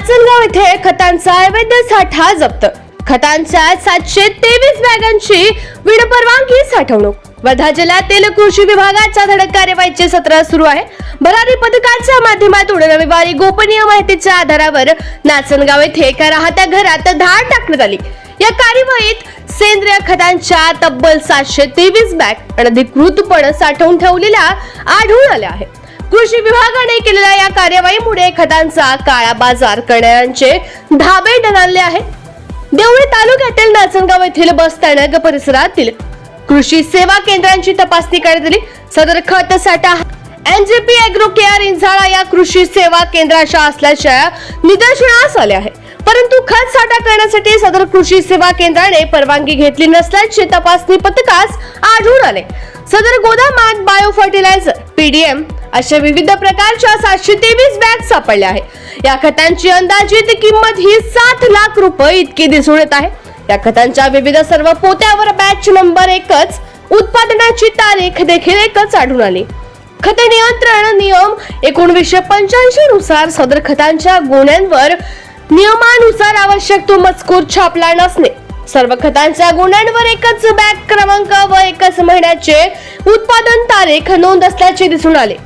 नाचनगाव येथे खतांचा अवैध साठा जप्त. खतांच्या 723 बॅगांची विनापरवानगी साठवणूक. वर्धा जिल्ह्यातील कृषी विभागाच्या धडक कार्यवाहीचे सत्र सुरू आहे. भरारी पथकाच्या माध्यमातून रविवारी गोपनीय माहितीच्या आधारावर नाचनगाव येथे एका राहत्या घरात धाड टाकण्यात आली. या कार्यवाहीत सेंद्रिय खतांच्या तब्बल 723 बॅग अनधिकृतपणे साठवून ठेवलेल्या आढळून आल्या आहेत. कृषी विभागाने केलेल्या या कार्यवाहीमुळे खतांचा काळा बाजार करणाऱ्यांचे धाबे दणाणले आहेत. देवळी तालुक्यातील नाचनगाव येथील बस स्थानक परिसरातील कृषी सेवा केंद्रांची तपासणी करण्यात आली. सदर खत साठा एनजेपी एग्रो केअर इंझाळा या कृषी सेवा केंद्राच्या असल्याच्या निदर्शनास आले आहे. परंतु खत साठा करण्यासाठी सदर कृषी सेवा केंद्राने परवानगी घेतली नसल्याचे तपासणी पथकास आढळून आले. सदर गोदामात बायो फर्टिलायझर, पीडीएम अशा विविध प्रकारच्या 723 बॅग सापडल्या आहेत. या खतांची अंदाजित किंमत ही 7 लाख रुपये इतकी दिसून येत आहे. या खतांच्या विविध सर्व पोत्यावर बॅच नंबर एकच, उत्पादनाची तारीख देखील एकच आढळून आली. खत नियंत्रण नियम 1985 नुसार सदर खतांच्या गोण्यांवर नियमानुसार आवश्यक तो मजकूर छापला नसणे, सर्व खतांच्या गोण्यांवर एकच बॅग क्रमांक व एकच महिन्याचे उत्पादन तारीख नोंद असल्याचे दिसून आले.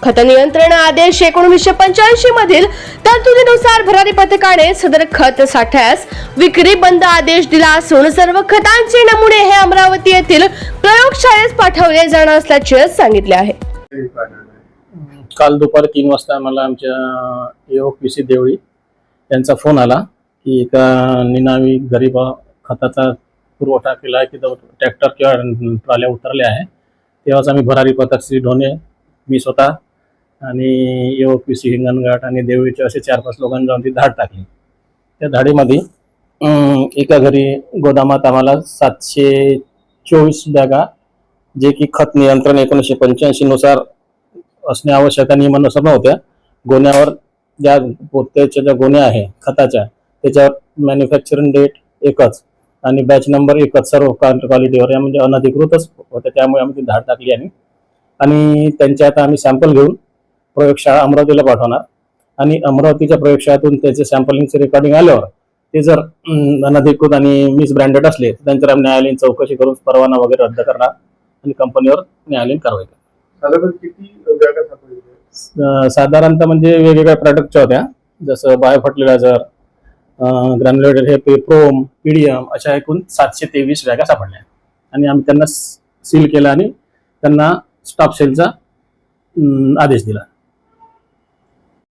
खत नियंत्रण आदेश 1985 मधील तरतुदीनुसार भरारी पथकाने सदर खत साठ्यास विक्री बंद आदेश दिला असून सर्व खतांचे नमुने हे अमरावती येथील प्रयोगशाळेत पाठवले जाणार असल्याचे सांगितले आहे. काल दुपारी 3 वाजता मला आमच्या EOPC देवळी यांचा फोन आला की एका निनावी गरीब खताचा पुरवठा केला आहे की ट्रॅक्टर किंवा ट्रॉल्या उतरल्या आहे. तेव्हाच आम्ही भरारी पथक श्री ढोणे, मी स्वतः आणि EOPC हिंगणघाट आणि देवळीचे असे 4-5 लोकांनी जाऊन ती धाड टाकली. त्या धाडीमध्ये एका घरी गोदामात आम्हाला 724 बॅगा, जे की खत नियंत्रण 1985 नुसार असणे आवश्यक नियमानुसार नव्हत्या. गोण्यावर ज्या पोत्याच्या ज्या गोण्या आहे खताच्या, त्याच्यावर मॅन्युफॅक्चरिंग डेट एकच आणि बॅच नंबर एकच, सर्व क्वालिटीवर, या म्हणजे अनधिकृतच होत्या. त्यामुळे आम्ही ती धाड टाकली आणि त्यांच्या आता आम्ही सॅम्पल घेऊन प्रयोगशाळा अमरावतीला पाठवणार आणि अमरावतीच्या प्रयोगशाळेतून त्याचे सॅम्पलिंगचे रेकॉर्डिंग आल्यावर ते जर अनधिकृत आणि मिस ब्रँडेड असले तर त्यांच्यावर आम्ही न्यायालयीन चौकशी करून परवाना वगैरे रद्द करणार आणि कंपनीवर न्यायालयीन कारवाई करणार. साधारणतः म्हणजे वेगवेगळ्या प्रोडक्टच्या होत्या, जसं बायो फर्टिलायझर, ग्रॅन्युलेटेड हे प्रोम, पीडीएम अशा एकूण 723 बॅगा सापडल्या आणि आम्ही त्यांना सील केलं आणि त्यांना स्टॉप सेलचा आदेश दिला.